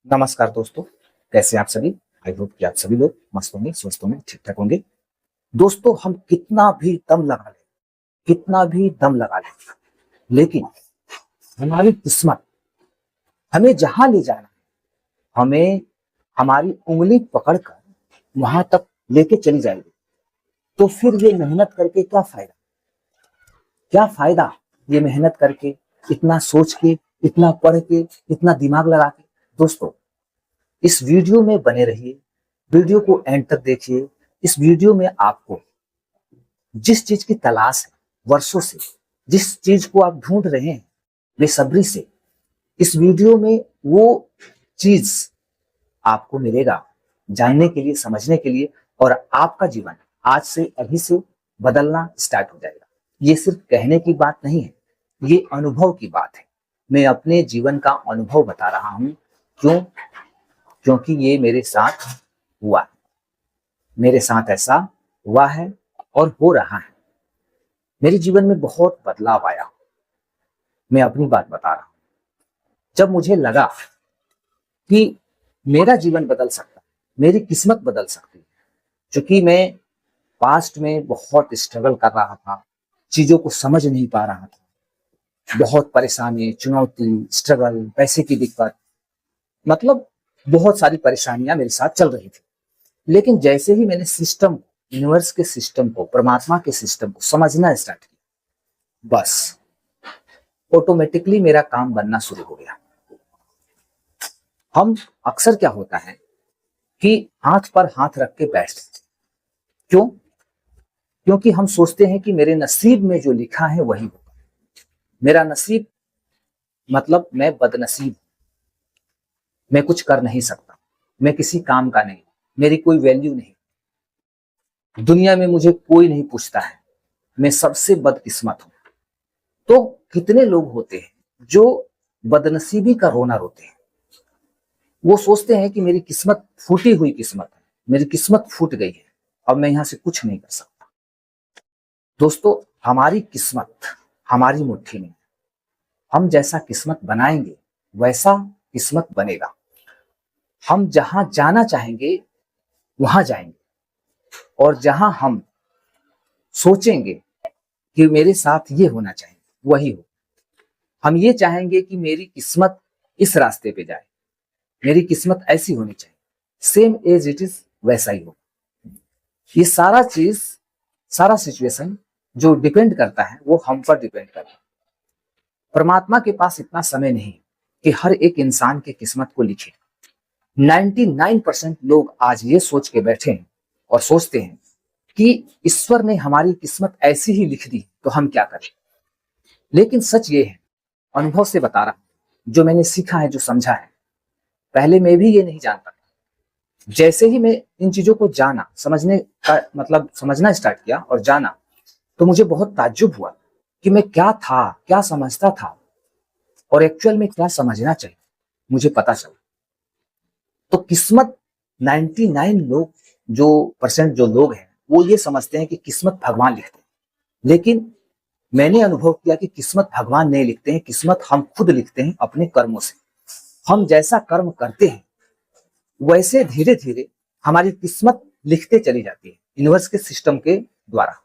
नमस्कार दोस्तों, कैसे हैं आप सभी। आई होप कि आप सभी लोग मस्त होंगे, स्वस्थ होंगे, ठीक ठाक होंगे। दोस्तों, हम कितना भी दम लगा लें, लेकिन हमारी किस्मत हमें जहां ले जाना है, हमें हमारी उंगली पकड़कर वहां तक लेके चली जाएगी। तो फिर ये मेहनत करके क्या फायदा? क्या फायदा ये मेहनत करके, इतना सोच के, इतना पढ़ के, इतना दिमाग लगा के। दोस्तों, इस वीडियो में बने रहिए, वीडियो को एंड तक देखिए। इस वीडियो में आपको जिस चीज की तलाश है वर्षों से, जिस चीज को आप ढूंढ रहे हैं बेसब्री से, इस वीडियो में वो चीज आपको मिलेगा जानने के लिए, समझने के लिए। और आपका जीवन आज से, अभी से बदलना स्टार्ट हो जाएगा। ये सिर्फ कहने की बात नहीं है, ये अनुभव की बात है। मैं अपने जीवन का अनुभव बता रहा हूं। क्यों? क्योंकि ये मेरे साथ हुआ है, मेरे साथ ऐसा हुआ है और हो रहा है। मेरे जीवन में बहुत बदलाव आया। मैं अपनी बात बता रहा हूं। जब मुझे लगा कि मेरा जीवन बदल सकता है, मेरी किस्मत बदल सकती है, क्योंकि मैं पास्ट में बहुत स्ट्रगल कर रहा था, चीजों को समझ नहीं पा रहा था। बहुत परेशानी, चुनौती, स्ट्रगल, पैसे की दिक्कत, मतलब बहुत सारी परेशानियां मेरे साथ चल रही थी। लेकिन जैसे ही मैंने सिस्टम, यूनिवर्स के सिस्टम को, परमात्मा के सिस्टम को समझना स्टार्ट किया, बस ऑटोमेटिकली मेरा काम बनना शुरू हो गया। हम अक्सर क्या होता है कि हाथ पर हाथ रख के बैठ जाते। क्यों? क्योंकि हम सोचते हैं कि मेरे नसीब में जो लिखा है वही होगा। मेरा नसीब मतलब मैं बदनसीब, मैं कुछ कर नहीं सकता, मैं किसी काम का नहीं, मेरी कोई वैल्यू नहीं, दुनिया में मुझे कोई नहीं पूछता है, मैं सबसे बदकिस्मत हूं। तो कितने लोग होते हैं जो बदनसीबी का रोना रोते हैं। वो सोचते हैं कि मेरी किस्मत फूटी हुई किस्मत है, मेरी किस्मत फूट गई है, अब मैं यहां से कुछ नहीं कर सकता। दोस्तों, हमारी किस्मत हमारी मुट्ठी में है। हम जैसा किस्मत बनाएंगे वैसा किस्मत बनेगा। हम जहां जाना चाहेंगे वहां जाएंगे, और जहां हम सोचेंगे कि मेरे साथ ये होना चाहिए वही हो। हम ये चाहेंगे कि मेरी किस्मत इस रास्ते पे जाए, मेरी किस्मत ऐसी होनी चाहिए, सेम एज इट इज वैसा ही हो। ये सारा चीज, सारा सिचुएशन जो डिपेंड करता है वो हम पर डिपेंड करता है। परमात्मा के पास इतना समय नहीं कि हर एक इंसान की किस्मत को लिखे। 99% लोग आज ये सोच के बैठे हैं और सोचते हैं कि ईश्वर ने हमारी किस्मत ऐसी ही लिख दी तो हम क्या करें। लेकिन सच ये है, अनुभव से बता रहा हूं, जो मैंने सीखा है, जो समझा है। पहले मैं भी ये नहीं जानता था। जैसे ही मैं इन चीजों को जाना, समझने का मतलब समझना स्टार्ट किया और जाना, तो मुझे बहुत ताज्जुब हुआ कि मैं क्या था, क्या समझता था और एक्चुअल में क्या समझना चाहिए, मुझे पता चला। तो किस्मत, 99 लोग जो लोग हैं वो ये समझते हैं कि किस्मत भगवान लिखते हैं। लेकिन मैंने अनुभव किया कि किस्मत भगवान नहीं लिखते हैं, किस्मत हम खुद लिखते हैं अपने कर्मों से। हम जैसा कर्म करते हैं वैसे धीरे धीरे हमारी किस्मत लिखते चली जाती है, यूनिवर्स के सिस्टम के द्वारा।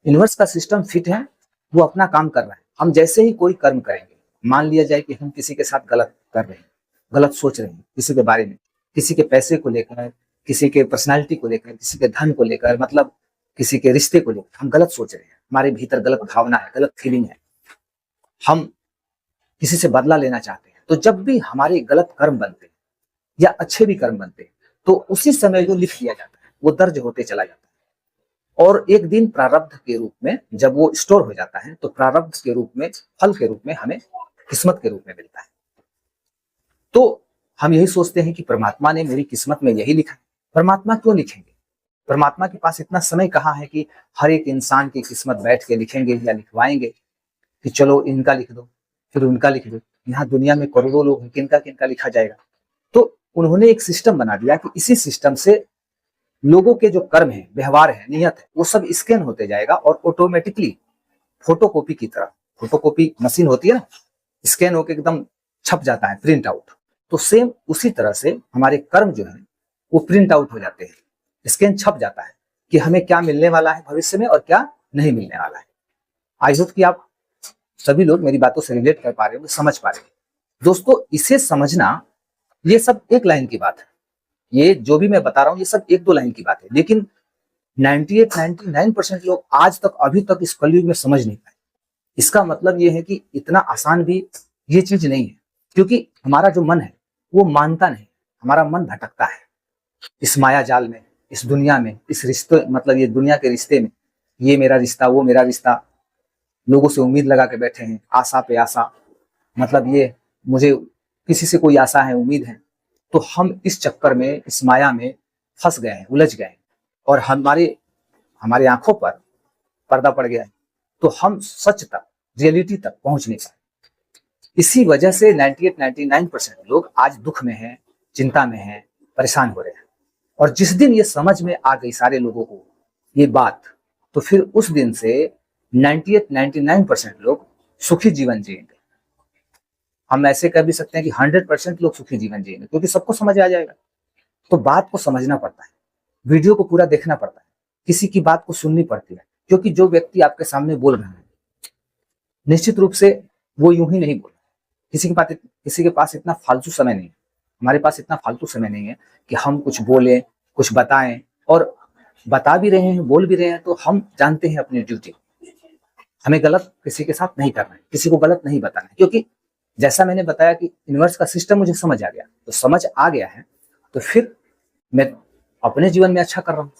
यूनिवर्स का सिस्टम फिट है, वो अपना काम कर रहा है। हम जैसे ही कोई कर्म करेंगे, मान लिया जाए कि हम किसी के साथ गलत कर रहे हैं, गलत सोच रहे हैं किसी के बारे में, किसी के पैसे को लेकर, किसी के पर्सनालिटी को लेकर, किसी के धन को लेकर, मतलब किसी के रिश्ते को लेकर हम गलत सोच रहे हैं, हमारे भीतर गलत भावना है, गलत फीलिंग है, हम किसी से बदला लेना चाहते हैं। तो जब भी हमारे गलत कर्म बनते हैं या अच्छे भी कर्म बनते हैं, तो उसी समय जो लिख दिया जाता है वो दर्ज होते चला जाता है। और एक दिन प्रारब्ध के रूप में जब वो स्टोर हो जाता है, तो प्रारब्ध के रूप में, फल के रूप में हमें किस्मत के रूप में मिलता है। तो हम यही सोचते हैं कि परमात्मा ने मेरी किस्मत में यही लिखा है। परमात्मा क्यों लिखेंगे? परमात्मा के पास इतना समय कहाँ है कि हर एक इंसान की किस्मत बैठ के लिखेंगे या लिखवाएंगे कि चलो इनका लिख दो, फिर उनका लिख दो। यहाँ दुनिया में करोड़ों लोग हैं, किनका किनका लिखा जाएगा। तो उन्होंने एक सिस्टम बना दिया कि इसी सिस्टम से लोगों के जो कर्म है, व्यवहार है, नियत है, वो सब स्कैन होते जाएगा और ऑटोमेटिकली फोटोकॉपी की तरह, फोटोकॉपी मशीन होती है ना, स्कैन होकर एकदम छप जाता है, प्रिंट आउट। तो सेम उसी तरह से हमारे कर्म जो है वो प्रिंट आउट हो जाते हैं, स्कैन छप जाता है कि हमें क्या मिलने वाला है भविष्य में और क्या नहीं मिलने वाला है। आई होप कि आप सभी लोग मेरी बातों से रिलेट कर पा रहे हो, समझ पा रहे हो। दोस्तों इसे समझना, ये सब एक लाइन की बात है, ये जो भी मैं बता रहा हूँ ये सब एक दो लाइन की बात है, लेकिन 98-99% लोग आज तक अभी तक इस कलयुग में समझ नहीं पाए। इसका मतलब ये है कि इतना आसान भी ये चीज नहीं है, क्योंकि हमारा जो मन है वो मानता नहीं, हमारा मन भटकता है इस माया जाल में, इस दुनिया में, इस रिश्ते, मतलब ये दुनिया के रिश्ते में, ये मेरा रिश्ता वो मेरा रिश्ता, लोगों से उम्मीद लगा के बैठे हैं, आशा पे आशा, मतलब ये मुझे किसी से कोई आशा है, उम्मीद है, तो हम इस चक्कर में, इस माया में फंस गए हैं, उलझ गए हैं और हमारे आंखों पर पर्दा पड़ गया है, तो हम सच तक, रियलिटी तक पहुंच नहीं पाए। इसी वजह से 98-99% लोग आज दुख में हैं, चिंता में हैं, परेशान हो रहे हैं। और जिस दिन ये समझ में आ गई सारे लोगों को ये बात, तो फिर उस दिन से 98-99% लोग सुखी जीवन जिएंगे। हम ऐसे कह भी सकते हैं कि 100% लोग सुखी जीवन जिएंगे, क्योंकि सबको समझ आ जाएगा। तो बात को समझना पड़ता है, वीडियो को पूरा देखना पड़ता है, किसी की बात को सुननी पड़ती है, क्योंकि जो व्यक्ति आपके सामने बोल रहे हैं निश्चित रूप से वो यूं ही नहीं बोल रहा। किसी के पास इतना फालतू समय नहीं है, हमारे पास इतना फालतू समय नहीं है कि हम कुछ बोलें, कुछ बताएं, और बता भी रहे हैं, बोल भी रहे हैं तो हम जानते हैं अपनी ड्यूटी, हमें गलत किसी के साथ नहीं करना है, किसी को गलत नहीं बताना है। क्योंकि जैसा मैंने बताया कि यूनिवर्स का सिस्टम मुझे समझ आ गया, तो समझ आ गया है तो फिर मैं अपने जीवन में अच्छा कर रहा हूँ,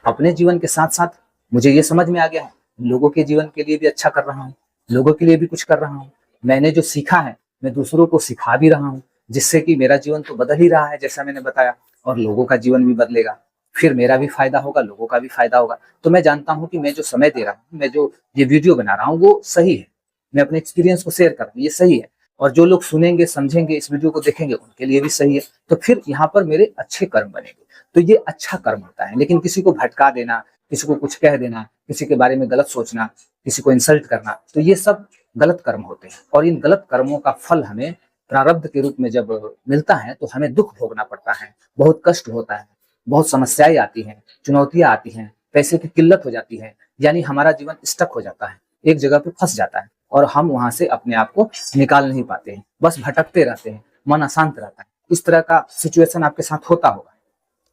अपने जीवन के साथ साथ मुझे ये समझ में आ गया है लोगों के जीवन के लिए भी अच्छा कर रहा हूँ, लोगों के लिए भी कुछ कर रहा हूँ। मैंने जो सीखा है मैं दूसरों को सिखा भी रहा हूँ, जिससे कि मेरा जीवन तो बदल ही रहा है जैसा मैंने बताया, और लोगों का जीवन भी बदलेगा, फिर मेरा भी फायदा होगा, लोगों का भी फायदा होगा। तो मैं जानता हूँ कि मैं जो समय दे रहा हूँ, मैं जो ये वीडियो बना रहा हूँ वो सही है, मैं अपने एक्सपीरियंस को शेयर कर रहा हूँ, ये सही है, और जो लोग सुनेंगे, समझेंगे, इस वीडियो को देखेंगे उनके लिए भी सही है। तो फिर यहाँ पर मेरे अच्छे कर्म बनेंगे, तो ये अच्छा कर्म होता है। लेकिन किसी को भटका देना, किसी को कुछ कह देना, किसी के बारे में गलत सोचना, किसी को इंसल्ट करना, तो ये सब गलत कर्म होते हैं। और इन गलत कर्मों का फल हमें प्रारब्ध के रूप में जब मिलता है तो हमें दुख भोगना पड़ता है, बहुत कष्ट होता है, बहुत समस्याएं आती हैं, चुनौतियां आती हैं, पैसे की किल्लत हो जाती है, यानी हमारा जीवन स्टक हो जाता है, एक जगह पे फंस जाता है और हम वहां से अपने आप को निकाल नहीं पाते हैं, बस भटकते रहते हैं, मन अशांत रहता है। इस तरह का सिचुएशन आपके साथ होता होगा,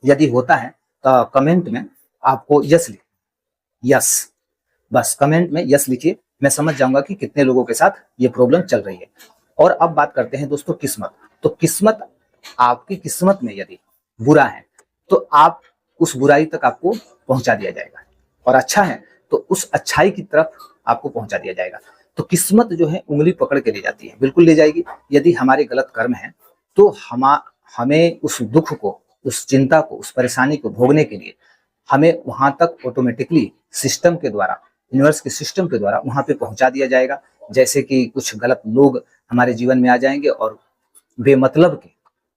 यदि होता है तो कमेंट में आपको यस लिखिए, यस, बस कमेंट में यस लिखिए, मैं समझ जाऊंगा कि कितने लोगों के साथ ये प्रॉब्लम चल रही है। और अब बात करते हैं दोस्तों किस्मत। तो किस्मत, आपकी किस्मत में यदि बुरा है तो आप उस बुराई तक आपको पहुंचा दिया जाएगा, और अच्छा है तो उस अच्छाई की तरफ आपको पहुंचा दिया जाएगा। तो किस्मत जो है उंगली पकड़ के ले जाती है, बिल्कुल ले जाएगी। यदि हमारे गलत कर्म है तो हमें उस दुख को, उस चिंता को, उस परेशानी को भोगने के लिए हमें वहां तक ऑटोमेटिकली सिस्टम के द्वारा, यूनिवर्स के सिस्टम के द्वारा वहां पे पहुंचा दिया जाएगा। जैसे कि कुछ गलत लोग हमारे जीवन में आ जाएंगे और बेमतलब के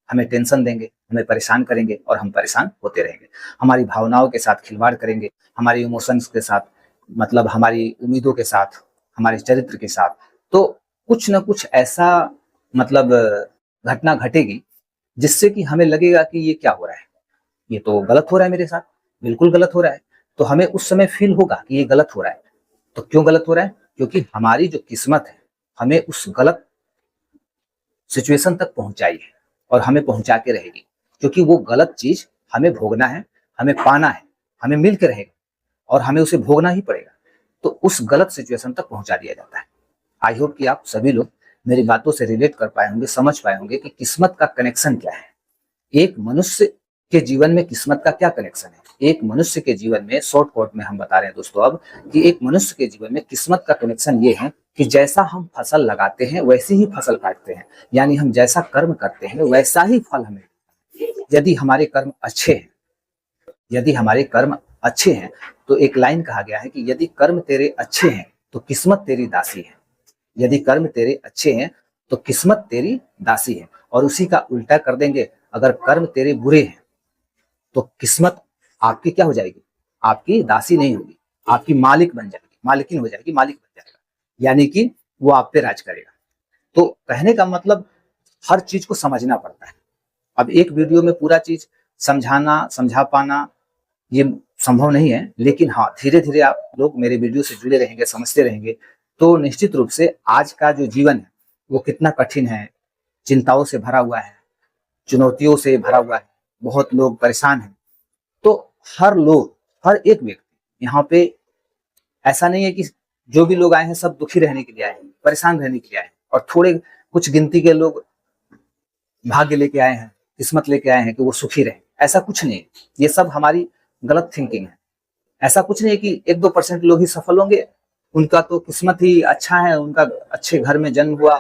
हमें टेंशन देंगे, हमें परेशान करेंगे और हम परेशान होते रहेंगे, हमारी भावनाओं के साथ खिलवाड़ करेंगे, हमारी इमोशंस के साथ, मतलब हमारी उम्मीदों के साथ, हमारे चरित्र के साथ। तो कुछ ना कुछ ऐसा मतलब घटना घटेगी जिससे कि हमें लगेगा कि ये क्या हो रहा है, ये तो गलत हो रहा है मेरे साथ, बिल्कुल गलत हो रहा है। तो हमें उस समय फील होगा कि ये गलत हो रहा है। तो क्यों गलत हो रहा है? क्योंकि हमारी जो किस्मत है हमें उस गलत सिचुएशन तक पहुंचाई है और हमें पहुंचा के रहेगी, क्योंकि वो गलत चीज हमें भोगना है, हमें पाना है, हमें मिल के रहेगा और हमें उसे भोगना ही पड़ेगा। तो उस गलत सिचुएशन तक पहुंचा दिया जाता है। आई होप कि आप सभी लोग मेरी बातों से रिलेट कर पाए होंगे, समझ पाए होंगे कि किस्मत का कनेक्शन क्या है, एक मनुष्य के जीवन में किस्मत का क्या कनेक्शन है। एक मनुष्य के जीवन में, शॉर्ट कोट में हम बता रहे हैं दोस्तों अब, कि एक मनुष्य के जीवन में किस्मत का कनेक्शन ये है कि जैसा हम फसल लगाते हैं वैसी ही फसल काटते हैं, यानी हम जैसा कर्म करते हैं वैसा ही फल हमें। यदि हमारे कर्म अच्छे हैं, यदि हमारे कर्म अच्छे हैं, तो एक लाइन कहा गया है कि यदि कर्म तेरे अच्छे हैं तो किस्मत तेरी दासी है। यदि कर्म तेरे अच्छे हैं तो किस्मत तेरी दासी है। और उसी का उल्टा कर देंगे, अगर कर्म तेरे बुरे हैं तो किस्मत आपकी क्या हो जाएगी? आपकी दासी नहीं होगी, आपकी मालिक बन जाएगी, मालिकिन हो जाएगी, मालिक बन जाएगा, यानी कि वो आप पे राज करेगा। तो कहने का मतलब हर चीज को समझना पड़ता है। अब एक वीडियो में पूरा चीज समझा पाना ये संभव नहीं है, लेकिन हाँ, धीरे धीरे आप लोग मेरे वीडियो से जुड़े रहेंगे, समझते रहेंगे, तो निश्चित रूप से आज का जो जीवन है वो कितना कठिन है, चिंताओं से भरा हुआ है, चुनौतियों से भरा हुआ है, बहुत लोग परेशान हैं। तो हर एक व्यक्ति यहाँ पे, ऐसा नहीं है कि जो भी लोग आए हैं सब दुखी रहने के लिए आए हैं, परेशान रहने के लिए आए हैं, और थोड़े कुछ गिनती के लोग भाग्य लेके आए हैं, किस्मत लेके आए हैं कि वो सुखी रहे। ऐसा कुछ नहीं है, ये सब हमारी गलत थिंकिंग है। ऐसा कुछ नहीं है कि 1-2% लोग ही सफल होंगे, उनका तो किस्मत ही अच्छा है, उनका अच्छे घर में जन्म हुआ,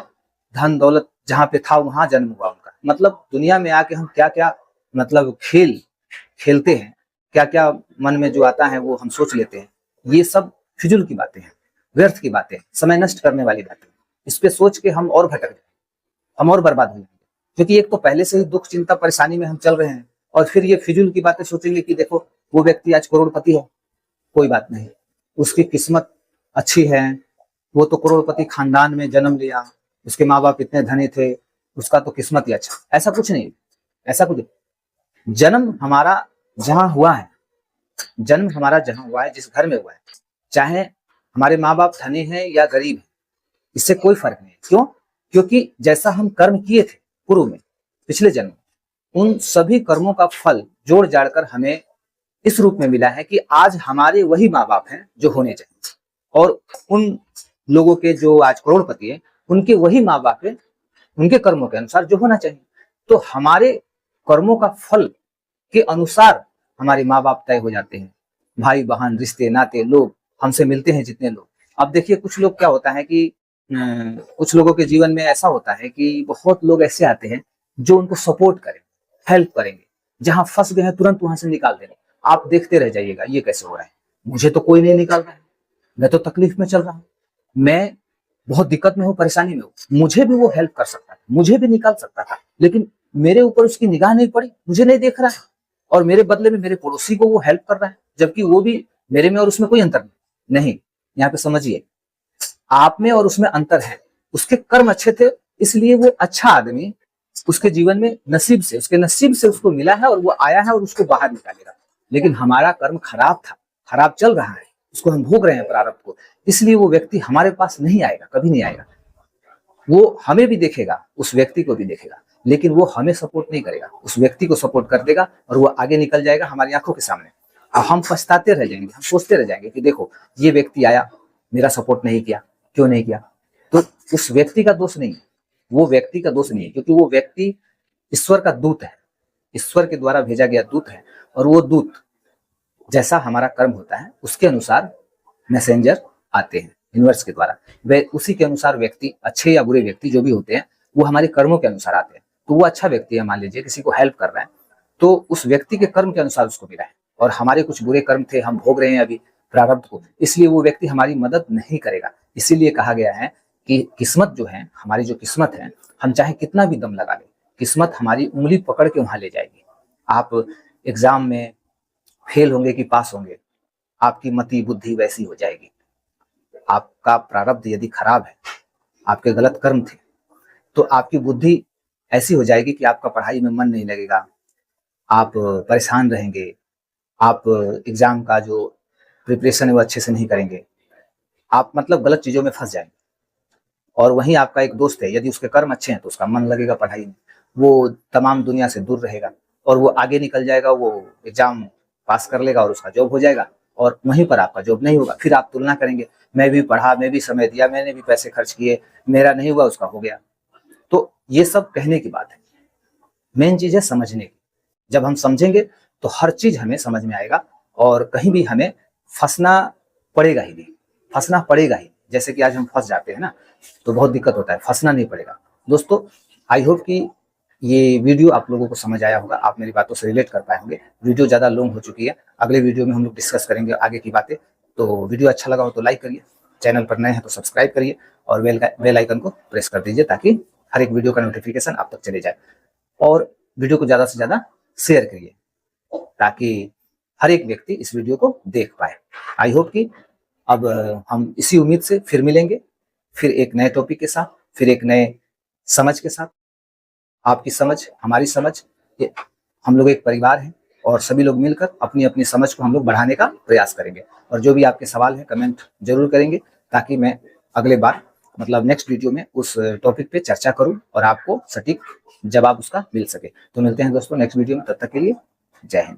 धन दौलत जहाँ पे था वहां जन्म हुआ उनका। मतलब दुनिया में आके हम क्या क्या मतलब खेल खेलते हैं, क्या क्या मन में जो आता है वो हम सोच लेते हैं, ये सब फिजूल की बातें हैं, व्यर्थ की बातें हैं, समय नष्ट करने वाली बातें। इस पे सोच के हम और भटक जाएंगे, हम और बर्बाद हो जाएंगे, क्योंकि एक तो पहले से ही दुख चिंता परेशानी में हम चल रहे हैं, और फिर ये फिजूल की बातें सोचेंगे कि देखो वो व्यक्ति आज करोड़पति है। कोई बात नहीं, उसकी किस्मत अच्छी है, वो तो करोड़पति खानदान में जन्म लिया, उसके माँ बाप इतने धनी थे, उसका तो किस्मत ही अच्छा। ऐसा कुछ नहीं, ऐसा कुछ। जन्म हमारा जहां हुआ है, जन्म हमारा जहां हुआ है, जिस घर में हुआ है, चाहे हमारे माँ बाप धनी हैं या गरीब हैं, इससे कोई फर्क नहीं। क्यों? क्योंकि जैसा हम कर्म किए थे पूर्व में, पिछले जन्म, उन सभी कर्मों का फल जोड़ जाड़ कर हमें इस रूप में मिला है कि आज हमारे वही माँ बाप हैं जो होने चाहिए, और उन लोगों के जो आज करोड़पति हैं उनके वही माँ बाप हैं, उनके कर्मों के अनुसार जो होना चाहिए। तो हमारे कर्मों का फल के अनुसार हमारे माँ बाप तय हो जाते हैं, भाई बहन रिश्ते नाते लोग हमसे मिलते हैं जितने लोग। अब देखिए कुछ लोग क्या होता है कि कुछ लोगों के जीवन में ऐसा होता है कि बहुत लोग ऐसे आते हैं जो उनको सपोर्ट करें, हेल्प करेंगे, जहां फंस गए हैं तुरंत वहां से निकाल देंगे। आप देखते रह जाइएगा ये कैसे हो रहा है, मुझे तो कोई नहीं निकाल रहा है, मैं तो तकलीफ में चल रहा हूँ, मैं बहुत दिक्कत में हूँ, परेशानी में हूँ, मुझे भी वो हेल्प कर सकता था, मुझे भी निकाल सकता था, लेकिन मेरे ऊपर उसकी निगाह नहीं पड़ी, मुझे नहीं देख रहा है, और मेरे बदले में मेरे पड़ोसी को वो हेल्प कर रहा है, जबकि वो भी मेरे में और उसमें कोई अंतर नहीं। यहाँ पे समझिए, आप में और उसमें अंतर है। उसके कर्म अच्छे थे इसलिए वो अच्छा आदमी उसके जीवन में नसीब से, उसके नसीब से उसको मिला है, और वो आया है और उसको बाहर निकालेगा। लेकिन हमारा कर्म खराब था, खराब चल रहा है, उसको हम भोग रहे हैं प्रारब्ध को, इसलिए वो व्यक्ति हमारे पास नहीं आएगा, कभी नहीं आएगा। वो हमें भी देखेगा, उस व्यक्ति को भी देखेगा, लेकिन वो हमें सपोर्ट नहीं करेगा, उस व्यक्ति को सपोर्ट कर देगा, और वो आगे निकल जाएगा हमारी आंखों के सामने। अब हम पछताते रह जाएंगे, हम सोचते रह जाएंगे कि देखो ये व्यक्ति आया, मेरा सपोर्ट नहीं किया, क्यों नहीं किया। तो उस व्यक्ति का दोष नहीं है, वो व्यक्ति का दोष नहीं है, क्योंकि वो व्यक्ति ईश्वर का दूत है, ईश्वर के द्वारा भेजा गया दूत है, और वो दूत जैसा हमारा कर्म होता है उसके अनुसार मैसेंजर आते हैं यूनिवर्स के द्वारा, वे उसी के अनुसार व्यक्ति, अच्छे या बुरे व्यक्ति जो भी होते हैं, वो हमारे कर्मों के अनुसार आते हैं। तो वो अच्छा व्यक्ति है, मान लीजिए किसी को हेल्प कर रहा है, तो उस व्यक्ति के कर्म के अनुसार उसको मिला है, और हमारे कुछ बुरे कर्म थे, हम भोग रहे हैं अभी प्रारब्ध को, इसलिए वो व्यक्ति हमारी मदद नहीं करेगा। इसीलिए कहा गया है कि किस्मत जो है, हमारी जो किस्मत है, हम चाहे कितना भी दम लगा लें, किस्मत हमारी उंगली पकड़ के वहां ले जाएगी। आप एग्जाम में फेल होंगे कि पास होंगे, आपकी मति बुद्धि वैसी हो जाएगी। आपका प्रारब्ध यदि खराब है, आपके गलत कर्म थे, तो आपकी बुद्धि ऐसी हो जाएगी कि आपका पढ़ाई में मन नहीं लगेगा, आप परेशान रहेंगे, आप एग्जाम का जो प्रिपरेशन है वो अच्छे से नहीं करेंगे, आप मतलब गलत चीजों में फंस जाएंगे। और वहीं आपका एक दोस्त है, यदि उसके कर्म अच्छे हैं तो उसका मन लगेगा पढ़ाई में, वो तमाम दुनिया से दूर रहेगा, और वो आगे निकल जाएगा, वो एग्जाम पास कर लेगा और उसका जॉब हो जाएगा, और वहीं पर आपका जॉब नहीं होगा। फिर आप तुलना करेंगे, मैं भी पढ़ा, मैं भी समय दिया, मैंने भी पैसे खर्च किए, मेरा नहीं हुआ, उसका हो गया। तो ये सब कहने की बात है, मेन चीज है समझने की। जब हम समझेंगे तो हर चीज हमें समझ में आएगा, और कहीं भी हमें फंसना पड़ेगा ही नहीं, फंसना पड़ेगा ही। जैसे कि आज हम फंस जाते हैं ना, तो बहुत दिक्कत होता है, फंसना नहीं पड़ेगा। दोस्तों, आई होप कि ये वीडियो आप लोगों को समझ आया होगा, आप मेरी बातों से रिलेट कर पाए होंगे। वीडियो ज़्यादा लॉन्ग हो चुकी है, अगले वीडियो में हम लोग डिस्कस करेंगे आगे की बातें। तो वीडियो अच्छा लगा हो तो लाइक करिए, चैनल पर नए हैं तो सब्सक्राइब करिए, और बेल आइकन को प्रेस कर दीजिए, ताकि हर एक वीडियो का नोटिफिकेशन आप तक चले जाए। और वीडियो को ज़्यादा से ज़्यादा शेयर करिए, ताकि हर एक व्यक्ति इस वीडियो को देख पाए। आई होप कि अब हम इसी उम्मीद से फिर मिलेंगे, फिर एक नए टॉपिक के साथ, फिर एक नए समझ के साथ। आपकी समझ, हमारी समझ, ये हम लोग एक परिवार हैं और सभी लोग मिलकर अपनी अपनी समझ को हम लोग बढ़ाने का प्रयास करेंगे। और जो भी आपके सवाल हैं कमेंट जरूर करेंगे, ताकि मैं अगले बार मतलब नेक्स्ट वीडियो में उस टॉपिक पे चर्चा करूं और आपको सटीक जवाब उसका मिल सके। तो मिलते हैं दोस्तों नेक्स्ट वीडियो में, तब तक के लिए जय हिंद।